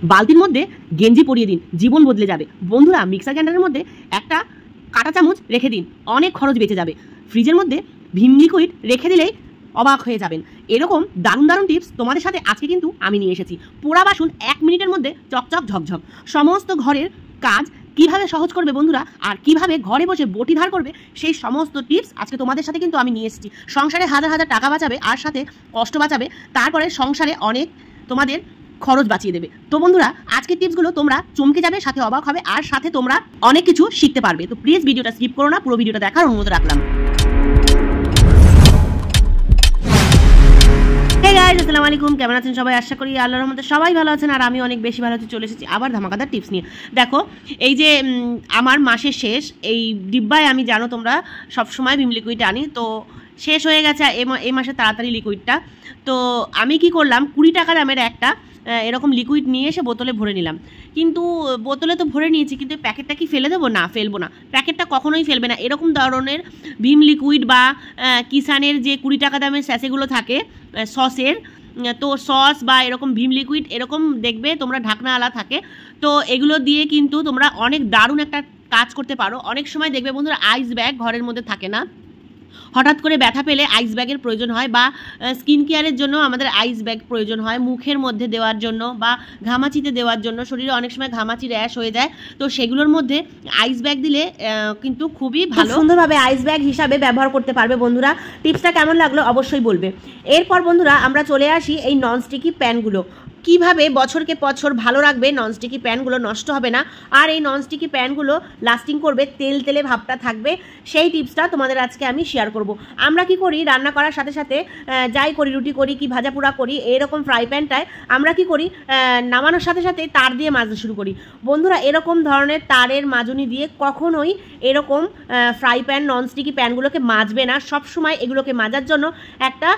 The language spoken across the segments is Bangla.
বালতির মধ্যে গেঞ্জি পরিয়ে দিন, জীবন বদলে যাবে। বন্ধুরা, মিক্সার গ্রাইন্ডারের মধ্যে একটা কাঁটা চামচ রেখে দিন, অনেক খরচ বেঁচে যাবে। ফ্রিজের মধ্যে ভিম লিকুইড রেখে দিলেই অবাক হয়ে যাবেন। এরকম দারুণ দারুণ টিপস তোমাদের সাথে আজকে কিন্তু আমি নিয়ে এসেছি। পোড়া বাসন 1 মিনিটের মধ্যে চকচক ঝকঝক। সমস্ত ঘরের কাজ কিভাবে সহজ করবে বন্ধুরা, আর কিভাবে ঘরে বসে বটি ধার করবে, সেই সমস্ত টিপস আজকে তোমাদের সাথে কিন্তু আমি নিয়ে এসেছি। সংসারে হাজার হাজার টাকা বাঁচাবে, আর সাথে কষ্ট বাঁচাবে, তারপরে সংসারে অনেক তোমাদের খরচ বাঁচিয়ে দেবে। তো বন্ধুরা, আজকের টিপসগুলো তোমরা চমকে যাবে, সাথে অবাক হবে, আর সাথে তোমরা অনেক কিছু শিখতে পারবে। তো প্লিজ ভিডিওটা স্কিপ করো না, পুরো ভিডিওটা দেখার অনুরোধ রাখলাম। আসসালামু আলাইকুম, কেমন আছেন সবাই? আশা করি আল্লাহর রহমতে সবাই ভালো আছেন, আর আমি অনেক বেশি ভালো আছি। চলে এসেছি আবার ধামাকাদার টিপস নিয়ে। দেখো, এই যে আমার মাসের শেষ, এই ডিব্বায় আমি জানো তোমরা সবসময় ভিম লিকুইড আনি, তো শেষ হয়ে গেছে এই মাসে তাড়াতাড়ি লিকুইডটা। তো আমি কি করলাম, 20 টাকা দামের একটা এরকম লিকুইড নিয়ে এসে বোতলে ভরে নিলাম। কিন্তু বোতলে তো ভরে নিয়েছি, কিন্তু প্যাকেটটা কি ফেলে দেবো? না, ফেলবো না। প্যাকেটটা কখনোই ফেলবে না। এরকম ধরনের ভিম লিকুইড বা কিষানের যে 20 টাকা দামের স্যাশেগুলো থাকে সসের, তো সস বা এরকম ভিম লিকুইড এরকম দেখবে তোমরা ঢাকনাওয়ালা থাকে, তো এগুলো দিয়ে কিন্তু তোমরা অনেক দারুণ একটা কাজ করতে পারো। অনেক সময় দেখবে বন্ধুরা, আইস ব্যাগ ঘরের মধ্যে থাকে না, হঠাৎ করে ব্যথা পেলে আইস ব্যাগের প্রয়োজন হয়, বা স্কিন কেয়ারের জন্য আমাদের আইস ব্যাগ প্রয়োজন হয়, মুখের মধ্যে দেওয়ার জন্য বা ঘামাচিতে দেওয়ার জন্য। শরীরে অনেক সময় ঘামাচি র্যাশ হয়ে যায়, তো সেগুলোর মধ্যে আইস ব্যাগ দিলে কিন্তু খুবই ভালো, সুন্দরভাবে আইস ব্যাগ হিসাবে ব্যবহার করতে পারবে। বন্ধুরা, টিপসটা কেমন লাগলো অবশ্যই বলবে। এরপর বন্ধুরা, আমরা চলে আসি এই ননস্টিকি প্যানগুলো কিভাবে বছরকে বছর ভালো রাখবে। ননস্টিকি প্যানগুলো নষ্ট হবে না, আর এই ননস্টিকি প্যানগুলো লাস্টিং করবে, তেল তেলে ভাবটা থাকবে, সেই টিপসটা তোমাদের আজকে আমি শেয়ার করব। আমরা কি করি, রান্না করার সাথে সাথে যাই করি, রুটি করি কি ভাজা পোড়া করি, এরকম ফ্রাই প্যানটায় আমরা কি করি, নামানোর সাথে সাথে তার দিয়ে মাজতে শুরু করি। বন্ধুরা, এরকম ধরনের তারের মাজুনি দিয়ে কখনোই এরকম ফ্রাই প্যান ননস্টিকি প্যানগুলোকে মাজবে না। সবসময় এগুলোকে মাজার জন্য একটা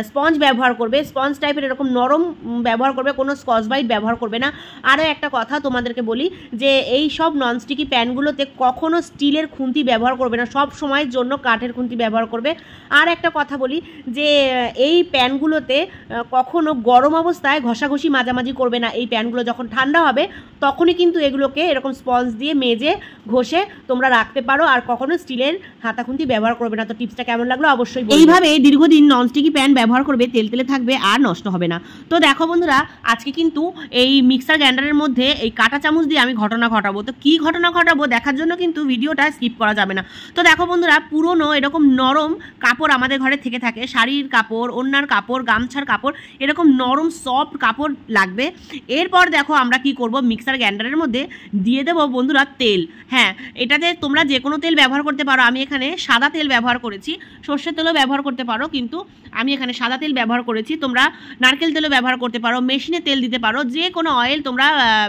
স্পঞ্জ ব্যবহার করবে, স্পঞ্জ টাইপের এরকম নরম ব্যবহার করবে, কোনো স্কচ ব্রাইট ব্যবহার করবে না। আরও একটা কথা তোমাদেরকে বলি, যে এই সব ননস্টিকি প্যানগুলোতে কখনো স্টিলের খুন্তি ব্যবহার করবে না, সব সময়ের জন্য কাঠের খুন্তি ব্যবহার করবে। আর একটা কথা বলি, যে এই প্যানগুলোতে কখনো গরম অবস্থায় ঘষাঘষি মাজামাজি করবে না। এই প্যানগুলো যখন ঠান্ডা হবে তখনই কিন্তু এগুলোকে এরকম স্পঞ্জ দিয়ে মেজে ঘষে তোমরা রাখতে পারো, আর কখনো স্টিলের হাতা খুন্তি ব্যবহার করবে না। তো টিপসটা কেমন লাগলো অবশ্যই বলবে। এইভাবে দীর্ঘদিন ননস্টিকি প্যান ব্যবহার করবে, তেল তেলে থাকবে আর নষ্ট হবে না। তো দেখো বন্ধুরা, আজকে কিন্তু এই মিক্সার গ্রাইন্ডারের মধ্যে এই কাঁটা চামচ দিয়ে আমি ঘটনা ঘটাবো। তো কি ঘটনা ঘটাবো দেখার জন্য কিন্তু ভিডিওটা স্কিপ করা যাবে না। তো দেখো বন্ধুরা, পুরনো এরকম নরম কাপড় আমাদের ঘরে থেকে থাকে, শাড়ির কাপড়, ওড়নার কাপড়, গামছার কাপড়, এরকম নরম সফট কাপড় লাগবে। এরপর দেখো আমরা কি করব, মিক্সার গ্রাইন্ডারের মধ্যে দিয়ে দেবো বন্ধুরা তেল। হ্যাঁ, এটাতে তোমরা যে কোনো তেল ব্যবহার করতে পারো। আমি এখানে সাদা তেল ব্যবহার করেছি, সর্ষের তেলও ব্যবহার করতে পারো, কিন্তু আমি এখানে সাদা তেল ব্যবহার করেছি। তোমরা নারকেল তেলও ব্যবহার করতে পারো, মেশিনে তেল দিতে পারো, যে কোনো অয়েল তোমরা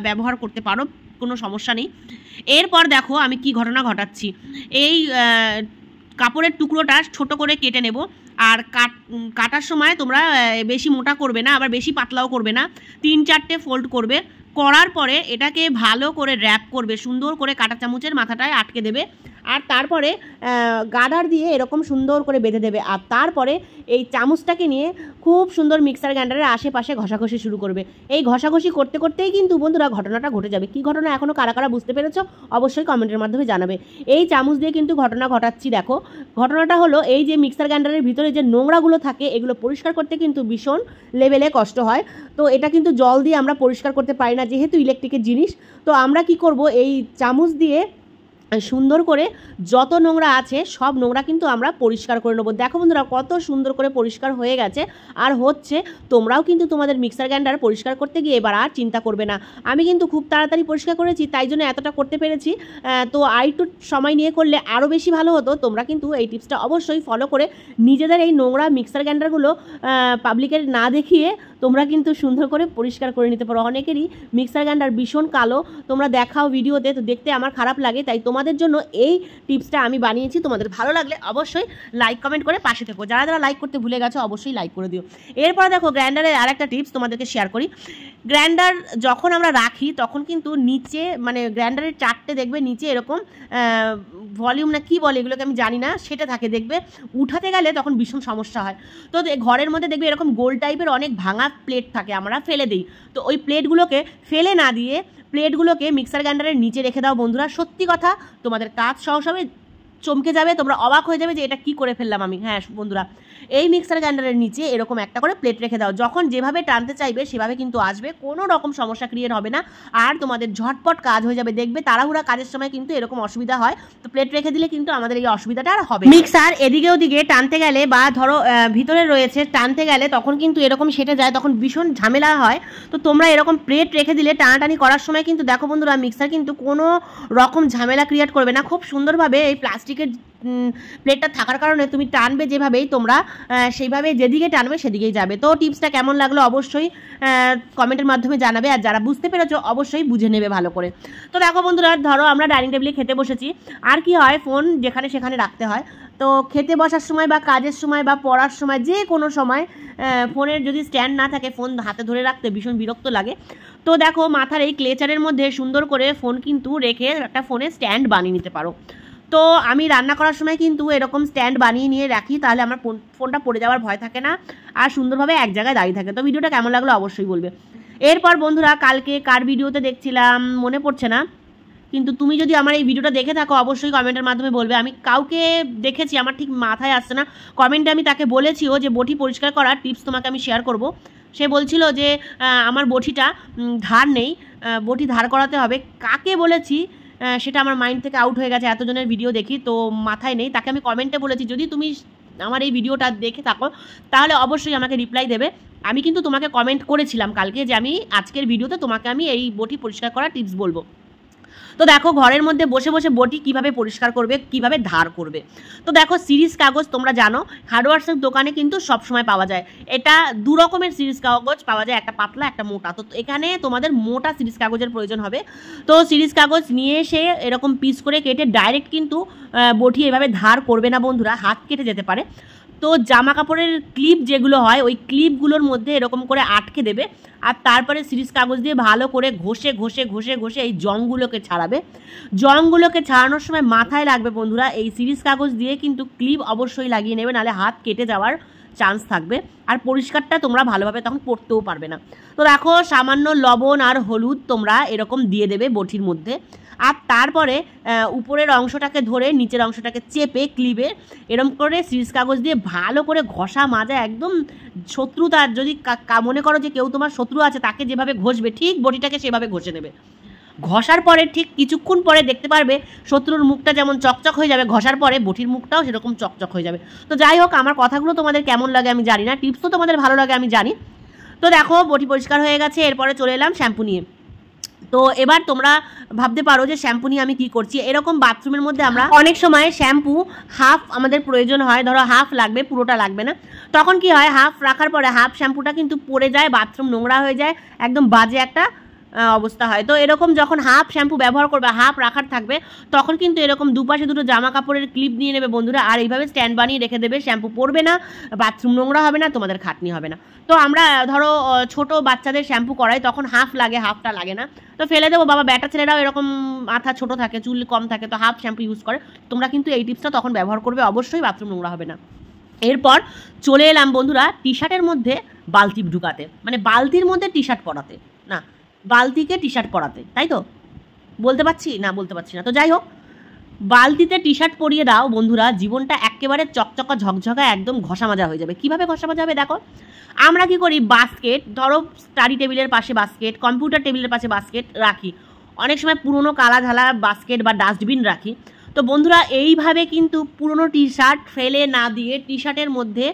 ব্যবহার করতে পারো, কোনো সমস্যা নেই। এরপর দেখো আমি কি ঘটনা ঘটাচ্ছি, এই কাপড়ের টুকরোটা ছোট করে কেটে নেব। আর কাটার সময় তোমরা বেশি মোটা করবে না, আবার বেশি পাতলাও করবে না, 3-4টে ফোল্ড করবে। করার পরে এটাকে ভালো করে র্যাপ করবে, সুন্দর করে কাঁটা চামচের মাথাটায় আটকে দেবে, আর তারপরে গার্ডার দিয়ে এরকম সুন্দর করে বেঁধে দেবে। আর তারপরে এই চামচটাকে নিয়ে খুব সুন্দর মিক্সার গ্রাইন্ডারের আশেপাশে ঘষাঘষি শুরু করবে। এই ঘষাঘষি করতে করতেই কিন্তু বন্ধুরা ঘটনাটা ঘটে যাবে। কি ঘটনা এখনও কারা কারা বুঝতে পেরেছো অবশ্যই কমেন্টের মাধ্যমে জানাবে। এই চামচ দিয়ে কিন্তু ঘটনা ঘটাচ্ছি। দেখো, ঘটনাটা হলো এই যে মিক্সার গ্রাইন্ডারের ভিতরে যে নোংরাগুলো থাকে, এগুলো পরিষ্কার করতে কিন্তু ভীষণ লেভেলে কষ্ট হয়। তো এটা কিন্তু জল দিয়ে আমরা পরিষ্কার করতে পারি না, যেহেতু ইলেকট্রিকের জিনিস। তো আমরা কি করব, এই চামচ দিয়ে সুন্দর করে যত নোংরা আছে সব নোংরা কিন্তু আমরা পরিষ্কার করে নেবো। দেখো বন্ধুরা, কত সুন্দর করে পরিষ্কার হয়ে গেছে আর হচ্ছে। তোমরাও কিন্তু তোমাদের মিক্সার গ্রাইন্ডার পরিষ্কার করতে গিয়ে এবার আর চিন্তা করবে না। আমি কিন্তু খুব তাড়াতাড়ি পরিষ্কার করেছি, তাই জন্য এতটা করতে পেরেছি। তো আরেকটু সময় নিয়ে করলে আরও বেশি ভালো হতো। তোমরা কিন্তু এই টিপসটা অবশ্যই ফলো করে নিজেদের এই নোংরা মিক্সার গ্রাইন্ডারগুলো পাবলিকের না দেখিয়ে তোমরা কিন্তু সুন্দর করে পরিষ্কার করে নিতে পারো। অনেকেরই মিক্সার গ্রাইন্ডার ভীষণ কালো, তোমরা দেখাও ভিডিওতে, তো দেখতে আমার খারাপ লাগে। তাই তোমাদের জন্য এই টিপসটা আমি বানিয়েছি। তোমাদের ভালো লাগলে অবশ্যই লাইক কমেন্ট করে পাশে থেকো। যারা যারা লাইক করতে ভুলে গেছো অবশ্যই লাইক করে দিও। এরপর দেখো, গ্রাইন্ডারের আর একটা টিপস তোমাদেরকে শেয়ার করি। গ্রাইন্ডার যখন আমরা রাখি তখন কিন্তু নিচে, মানে গ্রাইন্ডারের চারটে দেখবে নিচে এরকম ভলিউম না কি বলে এগুলোকে আমি জানি না, সেটা থাকে দেখবে। উঠাতে গেলে তখন ভীষণ সমস্যা হয়। তো ঘরের মধ্যে দেখবে এরকম গোল টাইপের অনেক ভাঙা প্লেট থাকে আমরা ফেলে দিই, তো ওই প্লেটগুলোকে ফেলে না দিয়ে প্লেটগুলোকে মিক্সার গ্রাইন্ডারের নিচে রেখে দাও বন্ধুরা। সত্যি কথা তোমাদের কাজ সহজ হবে, চমকে যাবে, তোমরা অবাক হয়ে যাবে যে এটা কি করে ফেললাম আমি। হ্যাঁ বন্ধুরা, এই মিক্সার গ্রাইন্ডারের নিচে এরকম একটা করে প্লেট রেখে দাও, যখন যেভাবে টানতে চাইবে সেভাবে কিন্তু আসবে, কোনো রকম সমস্যা ক্রিয়েট হবে না, আর তোমাদের ঝটপট কাজ হয়ে যাবে। দেখবে তাড়াহুড়া কাজের সময় কিন্তু এরকম অসুবিধা হয়, তো প্লেট রেখে দিলে কিন্তু আমাদের এই অসুবিধাটা আর হবে। মিক্সার এদিকে ওদিকে টানতে গেলে বা ধরো ভিতরে রয়েছে টানতে গেলে তখন কিন্তু এরকম সেটে যায়, তখন ভীষণ ঝামেলা হয়। তো তোমরা এরকম প্লেট রেখে দিলে টানাটানি করার সময় কিন্তু দেখো বন্ধুরা, মিক্সার কিন্তু কোনো রকম ঝামেলা ক্রিয়েট করবে না, খুব সুন্দরভাবে এই প্লাস্টিকের প্লেটটা থাকার কারণে তুমি টানবে যেভাবেই তোমরা সেইভাবে যেদিকে টানবে সেদিকেই যাবে। তো টিপসটা কেমন লাগলো অবশ্যই কমেন্টের মাধ্যমে জানাবে, আর যারা বুঝতে পেরেছো অবশ্যই বুঝে নেবে ভালো করে। তো দেখো বন্ধুরা, ধরো আমরা ডাইনিং টেবিলে খেতে বসেছি, আর কি হয় ফোন যেখানে সেখানে রাখতে হয়, তো খেতে বসার সময় বা কাজের সময় বা পড়ার সময় যে কোনো সময় ফোনের যদি স্ট্যান্ড না থাকে ফোন হাতে ধরে রাখতে ভীষণ বিরক্ত লাগে। তো দেখো মাথার এই ক্লেচারের মধ্যে সুন্দর করে ফোন কিন্তু রেখে একটা ফোনের স্ট্যান্ড বানিয়ে নিতে পারো। তো আমি রান্না করার সময় কিন্তু এরকম স্ট্যান্ড বানিয়ে নিয়ে রাখি, তাহলে আমার ফোনটা পড়ে যাওয়ার ভয় থাকে না, আর সুন্দরভাবে এক জায়গায় দাঁড়িয়ে থাকে। তো ভিডিওটা কেমন লাগলো অবশ্যই বলবে। এরপর বন্ধুরা, কালকে কার ভিডিওতে দেখছিলাম মনে পড়ছে না, কিন্তু তুমি যদি আমার এই ভিডিওটা দেখে থাকো অবশ্যই কমেন্টের মাধ্যমে বলবে। আমি কাউকে দেখেছি, আমার ঠিক মাথায় আসছে না, কমেন্টে আমি তাকে বলেছিও যে বটি পরিষ্কার করার টিপস তোমাকে আমি শেয়ার করব। সে বলছিল যে আমার বটিটা ধার নেই, বটি ধার করাতে হবে। কাকে বলেছি সেটা আমার মাইন্ড থেকে আউট হয়ে গেছে, এতজনের ভিডিও দেখি তো মাথায় নেই। তাকে আমি কমেন্টে বলেছি যদি তুমি আমার এই ভিডিওটা দেখে থাকো তাহলে অবশ্যই আমাকে রিপ্লাই দেবে। আমি কিন্তু তোমাকে কমেন্ট করেছিলাম কালকে যে আমি আজকের ভিডিওতে তোমাকে আমি এই বটি পরিষ্কার করার টিপস বলবো। তো দেখো ঘরের মধ্যে বসে বসে বটি কিভাবে পরিষ্কার করবে, কিভাবে ধার করবে। তো দেখো সিরিজ কাগজ তোমরা জানো হার্ডওয়্যার্সের দোকানে কিন্তু সবসময় পাওয়া যায়। এটা দু রকমের সিরিজ কাগজ পাওয়া যায়, একটা পাতলা একটা মোটা। তো এখানে তোমাদের মোটা সিরিজ কাগজের প্রয়োজন হবে। তো সিরিজ কাগজ নিয়ে এসে এরকম পিস করে কেটে ডাইরেক্ট কিন্তু বটি এভাবে ধার করবে না বন্ধুরা, হাত কেটে যেতে পারে। তো জামা কাপড়ের ক্লিপ যেগুলো হয় ওই ক্লিপগুলোর মধ্যে এরকম করে আটকে দেবে, আর তারপরে সিরিজ কাগজ দিয়ে ভালো করে ঘষে ঘষে ঘষে ঘষে এই জংগুলোকে ছাড়াবে। জংগুলোকে ছাড়ানোর সময় মাথায় রাখবে বন্ধুরা, এই সিরিজ কাগজ দিয়ে কিন্তু ক্লিপ অবশ্যই লাগিয়ে নেবে, নাহলে হাত কেটে যাওয়ার চান্স থাকবে, আর পরিষ্কারটা তোমরা ভালোভাবে তখন করতেও পারবে না। তো দেখো সামান্য লবণ আর হলুদ তোমরা এরকম দিয়ে দেবে বটির মধ্যে, আর তারপরে উপরের অংশটাকে ধরে নিচের অংশটাকে চেপে ক্লিপে এরকম করে সিরিজ কাগজ দিয়ে ভালো করে ঘষা মাজা, একদম শত্রুতার যদি মনে করো যে কেউ তোমার শত্রু আছে তাকে যেভাবে ঘষবে ঠিক বটিটাকে সেভাবে ঘষে নেবে। ঘষার পরে ঠিক কিছুক্ষণ পরে দেখতে পারবে শত্রুর মুখটা যেমন চকচক হয়ে যাবে, ঘষার পরে বটির মুখটাও সেরকম চকচক হয়ে যাবে। তো যাই হোক, আমার কথাগুলো তোমাদের কেমন লাগে আমি জানি না, টিপস তো তোমাদের ভালো লাগে আমি জানি। তো দেখো বটি পরিষ্কার হয়ে গেছে, এরপরে চলে এলাম শ্যাম্পু নিয়ে। তো এবার তোমরা ভাবতে পারো যে শ্যাম্পু নিয়ে আমি কি করছি। এরকম বাথরুমের মধ্যে আমরা অনেক সময় শ্যাম্পু হাফ আমাদের প্রয়োজন হয়, ধরো হাফ লাগবে, পুরোটা লাগবে না। তখন কি হয়, হাফ রাখার পরে হাফ শ্যাম্পুটা কিন্তু পড়ে যায়, বাথরুম নোংরা হয়ে যায়, একদম বাজে একটা অবস্থা হয়। তো এরকম যখন হাফ শ্যাম্পু ব্যবহার করবে, হাফ রাখার থাকবে, তখন কিন্তু এরকম দুপাশে দুটো জামা কাপড়ের ক্লিপ নিয়ে নেবে বন্ধুরা, আর এইভাবে স্ট্যান্ড বানিয়ে রেখে দেবে। শ্যাম্পু পড়বে না, বাথরুম নোংরা হবে না, তোমাদের খাটনি হবে না। তো আমরা ধরো ছোট বাচ্চাদের শ্যাম্পু করাই, তখন হাফ লাগে, হাফটা লাগে না, তো ফেলে দেবো। বাবা ব্যাটা ছেলেরাও এরকম মাথা ছোট থাকে, চুল কম থাকে, তো হাফ শ্যাম্পু ইউজ করে। তোমরা কিন্তু এই টিপসটা তখন ব্যবহার করবে, অবশ্যই বাথরুম নোংরা হবে না। এরপর চলে এলাম বন্ধুরা টি শার্টের মধ্যে বালতি ঢুকাতে, মানে বালতির মধ্যে টি শার্ট পরাতে না, বালতিকে টি শার্ট পরাতে, তাই তো বলতে পারছি না। তো যাই হোক, বালতিতে টি শার্ট পরিয়ে দাও বন্ধুরা, জীবনটা একেবারে চকচকা ঝকঝকা একদম ঘষা মাজা হয়ে যাবে। কিভাবে ঘষা মাজা হবে দেখো, আমরা কি করি, বাস্কেট ধরো স্টাডি টেবিলের পাশে বাস্কেট, কম্পিউটার টেবিলের পাশে বাস্কেট রাখি, অনেক সময় পুরনো কালা ঝালা বাস্কেট বা ডাস্টবিন রাখি। তো বন্ধুরা এইভাবে কিন্তু পুরনো টি শার্ট ফেলে না দিয়ে টি শার্টের মধ্যে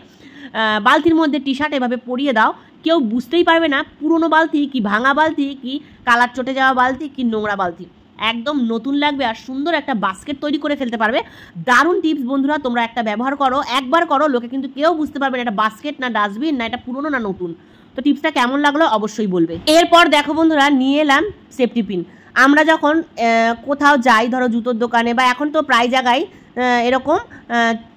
বালতির মধ্যে টি শার্ট এভাবে পরিয়ে দাও, কেউ বুঝতেই পারবে না পুরনো বালতি কি ভাঙা বালতি কি কালার চটে যাওয়া বালতি কি নোংরা বালতি, একদম নতুন লাগবে, আর সুন্দর একটা বাস্কেট তৈরি করে ফেলতে পারবে। দারুণ টিপস বন্ধুরা, তোমরা একটা ব্যবহার করো, একবার করো, লোকে কিন্তু কেউ বুঝতে পারবে না এটা বাস্কেট না ডাস্টবিন না এটা পুরনো না নতুন। তো টিপসটা কেমন লাগলো অবশ্যই বলবে। এরপর দেখো বন্ধুরা, নিয়ে এলাম সেফটি পিন। আমরা যখন কোথাও যাই, ধরো জুতোর দোকানে বা এখন তো প্রায় জায়গায় এরকম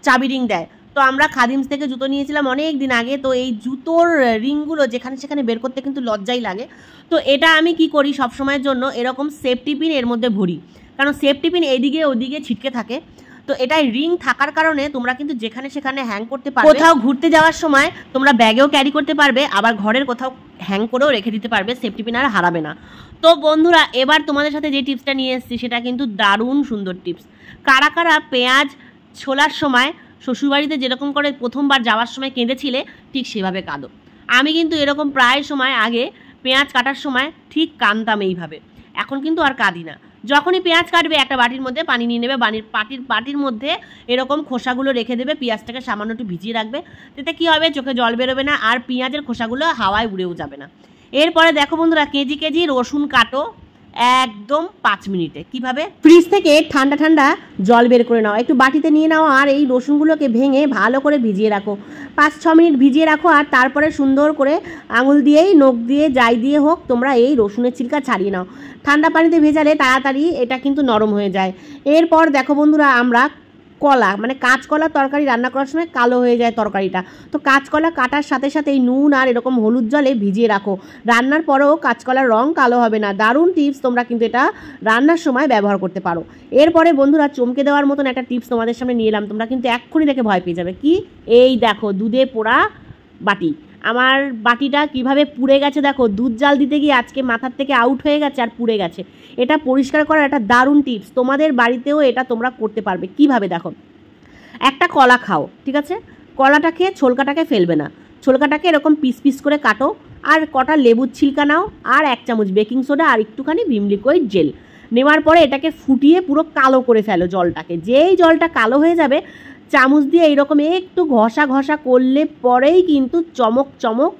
চাবি রিং দেয়, তো আমরা খাদিমস থেকে জুতো নিয়েছিলাম অনেক দিন আগে। তো এই জুতোর রিংগুলো যেখানে সেখানে বের করতে কিন্তু লজ্জাই লাগে। তো এটা আমি কি করি, সবসময়ের জন্য এরকম সেফটি পিন এর মধ্যে ভরি, কারণ সেফটি পিন এদিকে ওদিকে ছিটকে থাকে। তো এটাই রিং থাকার কারণে তোমরা কিন্তু যেখানে সেখানে হ্যাং করতে পারবে, কোথাও ঘুরতে যাওয়ার সময় তোমরা ব্যাগেও ক্যারি করতে পারবে, আবার ঘরের কোথাও হ্যাং করেও রেখে দিতে পারবে, সেফটি পিন আর হারাবে না। তো বন্ধুরা এবার তোমাদের সাথে যে টিপসটা নিয়ে এসেছি সেটা কিন্তু দারুণ সুন্দর টিপস। কারা কারা পেঁয়াজ ছোলার সময় শ্বশুরবাড়িতে যেরকম করে প্রথমবার যাওয়ার সময় কেঁদেছিলে ঠিক সেভাবে কাঁদো? আমি কিন্তু এরকম প্রায় সময় আগে পেঁয়াজ কাটার সময় ঠিক কাঁদতাম এইভাবে, এখন কিন্তু আর কাঁদি না। যখনই পেঁয়াজ কাটবে একটা বাটির মধ্যে পানি নিয়ে নেবে, বাটির মধ্যে এরকম খোসাগুলো রেখে দেবে, পেঁয়াজটাকে সামান্য একটু ভিজিয়ে রাখবে, তাতে কী হবে চোখে জল বেরোবে না আর পেঁয়াজের খোসাগুলো হাওয়ায় উড়েও যাবে না। এরপরে দেখো বন্ধুরা কেজি কেজি রসুন কাটো একদম 5 মিনিটে। কিভাবে? ফ্রিজ থেকে ঠান্ডা ঠান্ডা জল বের করে নাও, একটু বাটিতে নিয়ে নাও আর এই রসুনগুলোকে ভেঙে ভালো করে ভিজিয়ে রাখো, 5-6 মিনিট ভিজিয়ে রাখো। আর তারপরে সুন্দর করে আঙুল দিয়েই নখ দিয়ে যাই দিয়ে হোক তোমরা এই রসুনের ছিলকা ছাড়িয়ে নাও। ঠান্ডা পানিতে ভেজালে তাড়াতাড়ি এটা কিন্তু নরম হয়ে যায়। এরপর দেখো বন্ধুরা আমরা কলা মানে কাঁচকলা তরকারি রান্না করার সময় কালো হয়ে যায় তরকারিটা, তো কাঁচকলা কাটার সাথে সাথে এই নুন আর এরকম হলুদ জলে ভিজিয়ে রাখো, রান্নার পরেও কাঁচকলার রং কালো হবে না। দারুণ টিপস, তোমরা কিন্তু এটা রান্নার সময় ব্যবহার করতে পারো। এরপরে বন্ধুরা চমকে দেওয়ার মতন একটা টিপস তোমাদের সামনে নিয়ে এলাম, তোমরা কিন্তু এক্ষুনি দেখে ভয় পেয়ে যাবে। কি? এই দেখো দুধে পোড়া বাটি। আমার বাটিটা কিভাবে পুড়ে গেছে দেখো, দুধ জাল দিতে গিয়ে আজকে মাথার থেকে আউট হয়ে গেছে আর পুড়ে গেছে। এটা পরিষ্কার করার একটা দারুণ টিপস, তোমাদের বাড়িতেও এটা তোমরা করতে পারবে। কিভাবে দেখো, একটা কলা খাও, ঠিক আছে, কলাটাকে ছোলকাটাকে ফেলবে না, ছোলকাটাকে এরকম পিস পিস করে কাটো, আর কটা লেবুর ছিলকা নাও, আর 1 চামচ বেকিং সোডা আর একটুখানি ভিম লিকুইড জেল নেওয়ার পরে এটাকে ফুটিয়ে পুরো কালো করে ফেলো জলটাকে। যেই জলটা কালো হয়ে যাবে চামচ দিয়ে এইরকম একটু ঘষা ঘষা করলে পরেই কিন্তু চমক চমক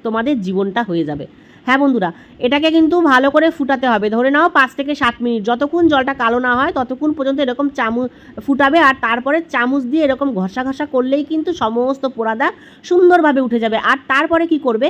তোমাদের জীবনটা হয়ে যাবে। হ্যাঁ বন্ধুরা, এটাকে কিন্তু ভালো করে ফুটাতে হবে, ধরে নাও 5 থেকে 7 মিনিট, যতক্ষণ জলটা কালো না হয় ততক্ষণ পর্যন্ত এরকম চামচ ফুটাবে। আর তারপরে চামচ দিয়ে এরকম ঘষা ঘষা করলেই কিন্তু সমস্ত পোড়া দাগ সুন্দরভাবে উঠে যাবে। আর তারপরে কি করবে,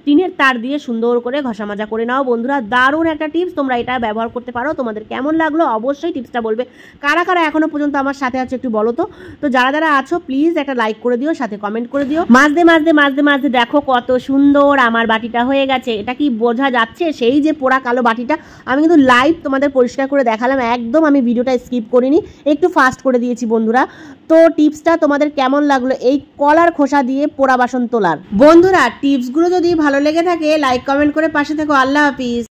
টিনের তার দিয়ে সুন্দর করে ঘষা মাজা করে নাও। বন্ধুরা দারুণ একটা টিপস, তোমরা এটা ব্যবহার করতে পারো। তোমাদের কেমন লাগলো অবশ্যই টিপসটা বলবে। কারা কারা এখনো পর্যন্ত আমার সাথে আছে একটু বলো তো। তো যারা যারা আছো প্লিজ একটা লাইক করে দিও, সাথে কমেন্ট করে দিও। মাঝে মাঝে মাঝে মাঝে দেখো কত সুন্দর আমার বাটিটা হয়ে গেছে। এটা কি বোঝা যাচ্ছে? সেই যে পোড়া কালো বাটিটা আমি কিন্তু লাইভ তোমাদের পরিষ্কার করে দেখালাম, একদম আমি ভিডিওটা স্কিপ করিনি, একটু ফাস্ট করে দিয়েছি বন্ধুরা। তো টিপসটা তোমাদের কেমন লাগলো এই কলার খোসা দিয়ে পোড়া বাসন তোলার? বন্ধুরা টিপসগুলো যদি ভালো লেগে থাকে লাইক কমেন্ট করে পাশে থেকো। আল্লাহ হাফিজ।